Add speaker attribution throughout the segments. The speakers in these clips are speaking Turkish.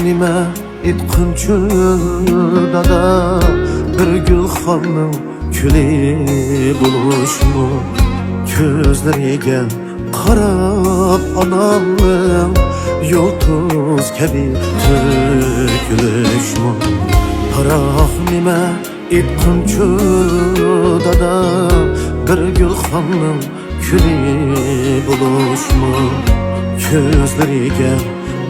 Speaker 1: nima etqinchi dada, bir gulxonning kuli bo'lishmi? Ko'zlariga qarab onamning yulduz kabi to'kilishmi? Biroq nima etqinchi dada, bir gulxonning kuli bo'lishmi? Ko'zlariga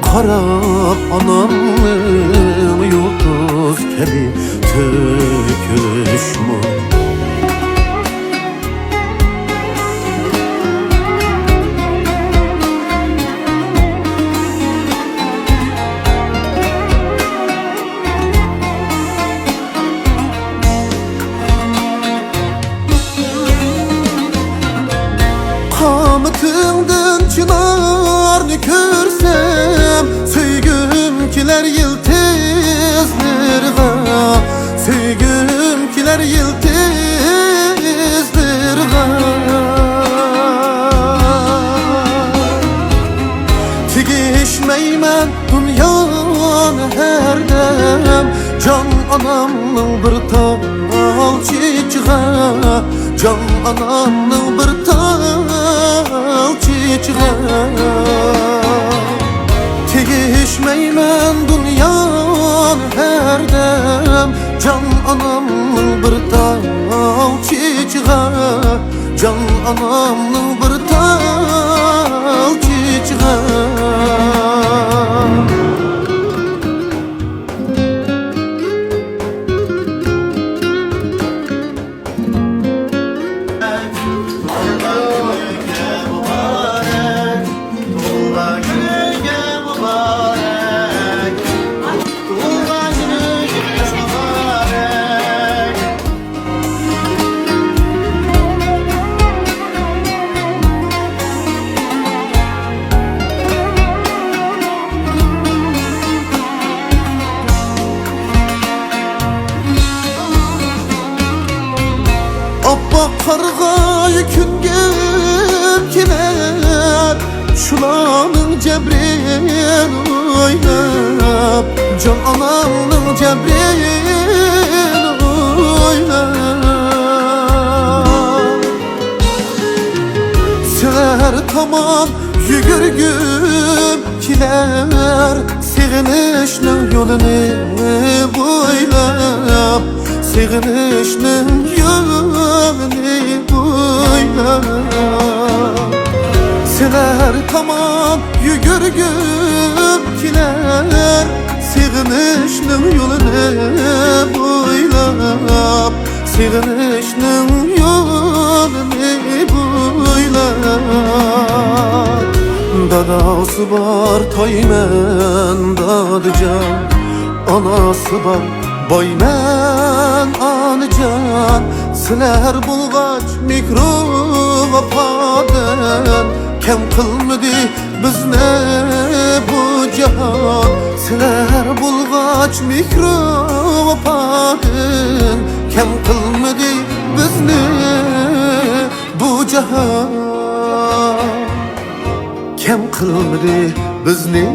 Speaker 1: qarab onamning yulduz kabi to'kilishmi? Qamutingdan chinarni ko'rsam, söygüm kiler yıldızlarga, söygüm kiler yıldızlarga. Tigişmeymen dünyani her dem, can anamның bir tal çiçeğe, can anamның bir tal çiçeğe. Tegişmeymen dünyanı her dem, can anamның bir tal çiçeğe, can anamның bir tal çiçeğe. Abbaq qarğay küngüm kiler, şulanın cebrin oynab, can anamның cebrin oynab. Seher tamam yügürgüm kiler, seğinişnin yolunu boylab, seğinişnin yolunu boylab. Seher tamam yügürgüm kiler, seğinişnin yolunu boylab, seğinişnin yolunu boylab. Dadası var toymen dadıcan, anası var boymen anıcan. Sizler bulgaç mikrovapadan, kem kılmadı bizni bu cihan. Sizler bulgaç mikrovapadan, kem kılmadı bizni bu cihan. Kem kılmadı bizni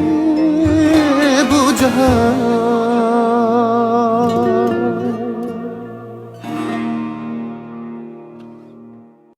Speaker 1: bu cihan.